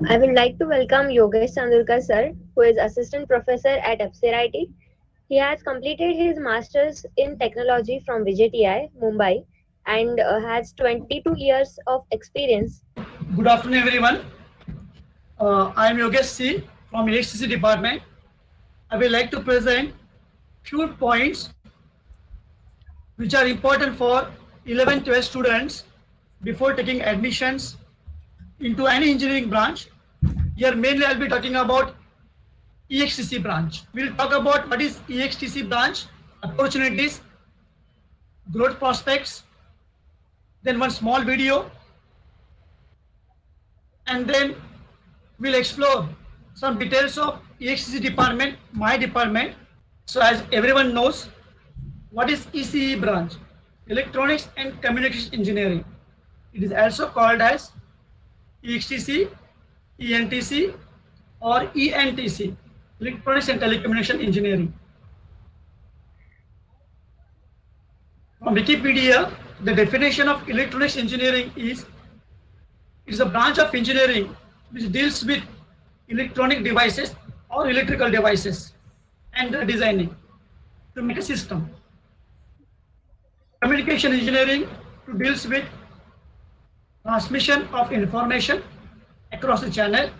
I would like to welcome Yogesh Chandurkar sir, who is assistant professor at FCRIT. He has completed his masters in technology from VJTI, Mumbai, and has 22 years of experience. Good afternoon, everyone. I am Yogesh C from electricity department. I will like to present few points which are important for 11th 12 students before taking admissions into any engineering branch. Here mainly I'll be talking about EXTC branch. We'll talk about what is EXTC branch, opportunities, growth prospects, then one small video, and then we'll explore some details of EXTC department, my department. So as everyone knows, what is ECE branch? Electronics and Communication Engineering. It is also called as EXTC, ENTC or ENTC, Electronics and Telecommunication Engineering. From Wikipedia, the definition of electronics engineering is it is a branch of engineering which deals with electronic devices or electrical devices and the designing to make a system. Communication engineering to deals with transmission of information across the channel.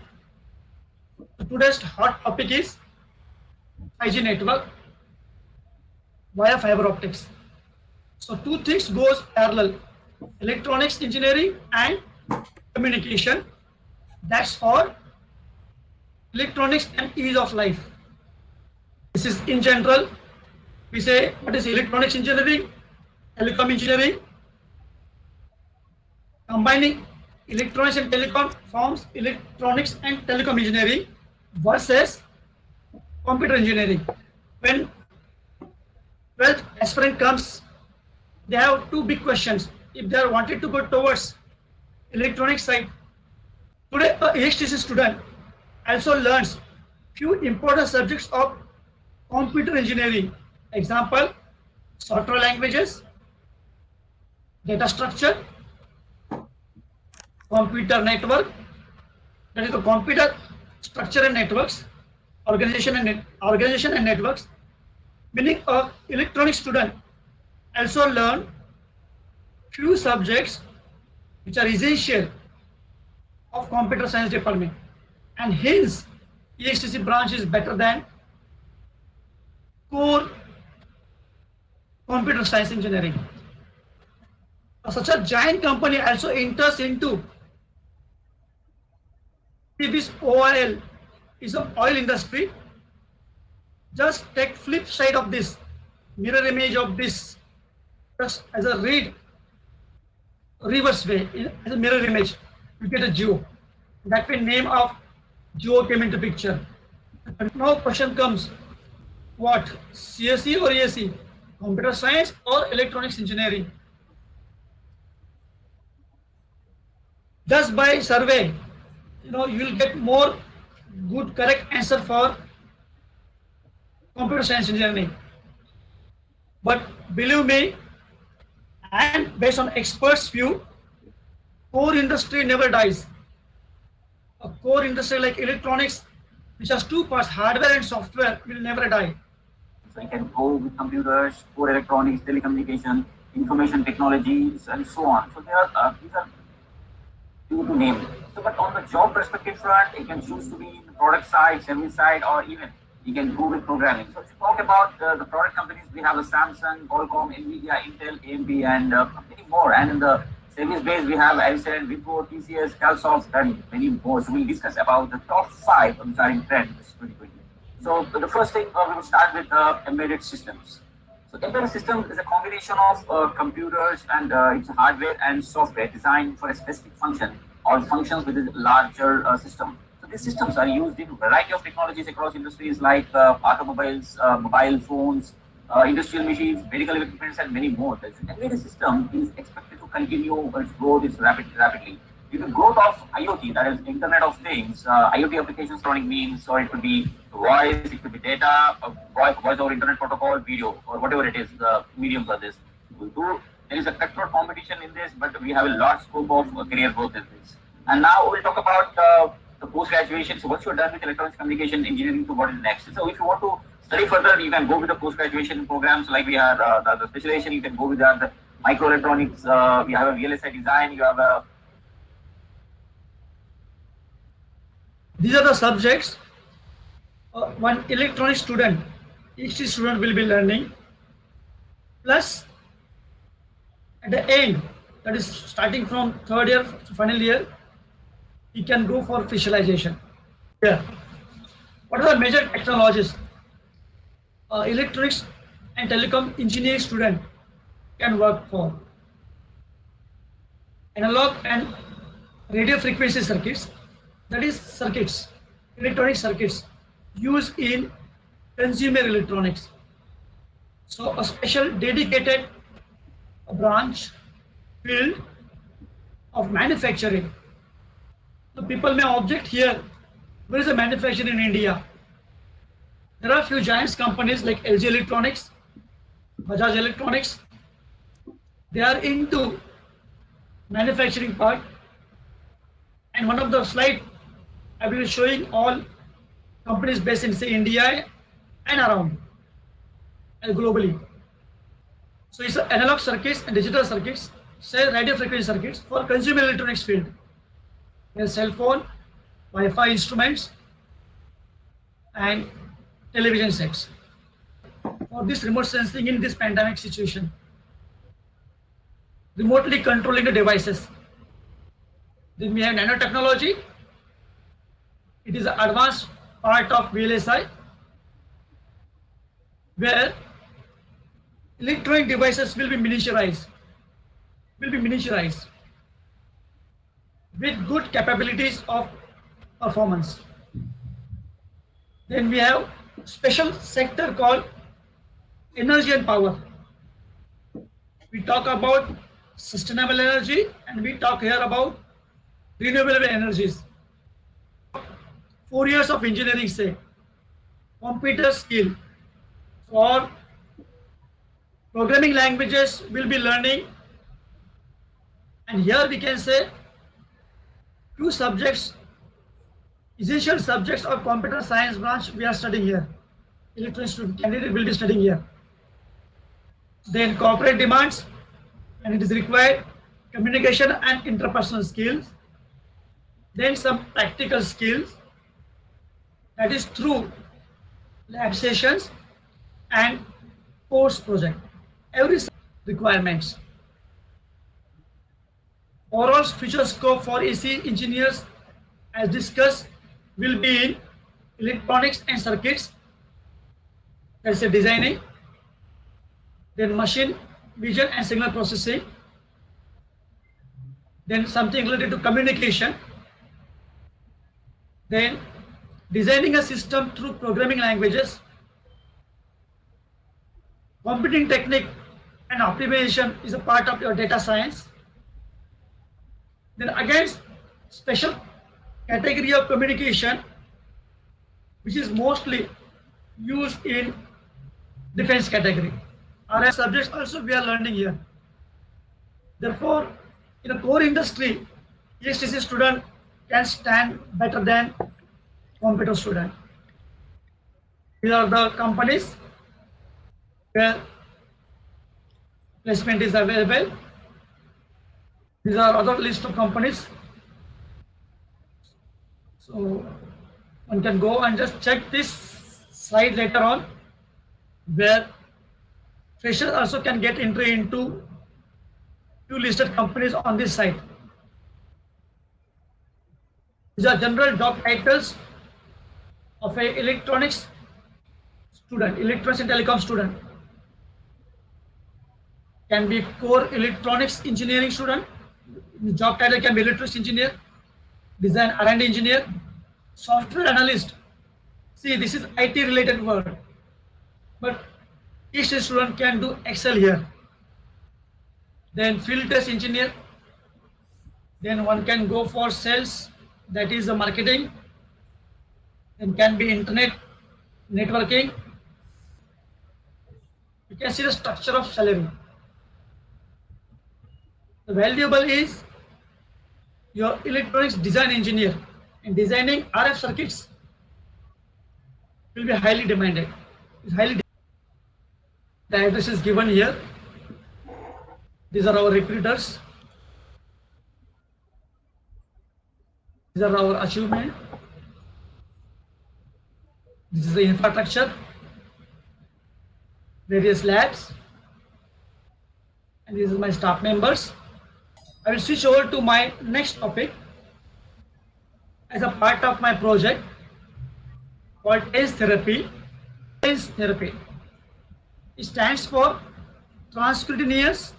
Today's hot topic is 5G network via fiber optics. So two things goes parallel, electronics engineering and communication. That's for electronics and ease of life. This is in general. We say what is electronics engineering, telecom engineering. Combining electronics and telecom forms electronics and telecom engineering versus computer engineering. When 12th aspirant comes, they have two big questions. If they are wanted to go towards electronic side, today a EHTC student also learns few important subjects of computer engineering. Example, software languages, data structure, computer network, that is the computer structure and networks, organization and networks. Meaning a electronic student also learn few subjects which are essential of computer science department, and hence EXTC branch is better than core computer science engineering. Such a giant company also enters into this OIL is an oil industry. Just take flip side of this, mirror image of this, just as a reverse way, as a mirror image, you get a geo. That way name of geo came into picture. And now question comes, what, CSE or ASE, computer science or electronics engineering? Just by survey, you will get more good correct answer for computer science engineering. But believe me, and based on experts' view, core industry never dies. A core industry like electronics, which has two parts, hardware and software, will never die. So you can go with computers, core electronics, telecommunication, information technologies, and so on. So these are few to name. So, but on the job perspective front, you can choose to be in the product side, service side, or even you can go with programming. So, if you talk about the product companies, we have a Samsung, Qualcomm, Nvidia, Intel, AMD, and many more. And in the service base, we have Ericsson, Wipro, TCS, Calsoft, and many more. So, we'll discuss about the top 5 which are in trend this 2020. So, the first thing we will start with embedded systems. So, embedded system is a combination of computers and its hardware and software designed for a specific function or functions within a larger system. So, these systems are used in a variety of technologies across industries like automobiles, mobile phones, industrial machines, medical equipment, and many more. The embedded system is expected to continue its growth is rapidly. Due to growth of IoT, that is Internet of Things, IoT applications running means, or it could be voice, it could be data, voice over Internet protocol, video, or whatever it is, the mediums of this. There is a cutthroat competition in this, but we have a large scope of career growth in this. And now we'll talk about the post-graduation. So once you're done with electronics communication engineering, so what is next? So if you want to study further, you can go with the post-graduation programs like we have the specialization. You can go with the microelectronics. We have a VLSI design. You have a. These are the subjects one electronic student, each student will be learning. Plus, at the end, that is starting from third year to final year, he can go for specialization. Yeah. What are the major technologies? Electronics and telecom engineering student can work for. Analog and radio frequency circuits, that is circuits, electronic circuits used in consumer electronics. So a special dedicated branch field of manufacturing. So people may object here, where is the manufacturing in India? There are few giant companies like LG Electronics, Bajaj Electronics. They are into manufacturing part. And one of the slide I will be showing all companies based in say India and around and globally. So it's analog circuits and digital circuits, say radio frequency circuits for consumer electronics field. There's cell phone, Wi-Fi instruments, and television sets. For this remote sensing in this pandemic situation, remotely controlling the devices. Then we have nanotechnology. It is an advanced part of VLSI, where electronic devices will be miniaturized with good capabilities of performance. Then we have special sector called energy and power. We talk about sustainable energy and we talk here about renewable energies. 4 years of engineering, say, computer skill for programming languages will be learning, and here we can say 2 subjects, essential subjects of computer science branch we are studying here. Electronic student candidate will be studying here. Then corporate demands, and it is required communication and interpersonal skills. Then some practical skills, that is through lab sessions and course project. Every requirements. Overall future scope for AC engineers, as discussed, will be in electronics and circuits, that's a designing, then machine vision and signal processing, then something related to communication, then designing a system through programming languages, computing technique and optimization is a part of your data science. Then again, special category of communication, which is mostly used in defense category. RF subjects also we are learning here. Therefore, in a core industry, ESTC student can stand better than computer student. These are the companies where placement is available. These are other list of companies. So one can go and just check this slide later on, where freshers also can get entry into 2 listed companies on this site. These are general job titles of a electronics student, electronics and telecom student. Can be core electronics engineering student. Job title can be electronics engineer, design R&D engineer, software analyst. See, this is IT related word, but each student can do Excel here. Then field test engineer. Then one can go for sales, that is the marketing. Then can be internet networking. You can see the structure of salary. The valuable is your electronics design engineer and designing RF circuits will be highly demanded. The address is given here. These are our recruiters. These are our achievement. This is the infrastructure, various labs, and this is my staff members. I will switch over to my next topic as a part of my project called TENS therapy. TENS therapy. It stands for transcutaneous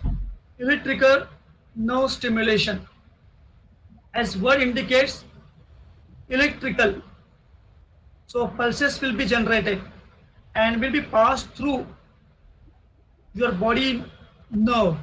electrical nerve stimulation. As word indicates, electrical. So pulses will be generated and will be passed through your body nerve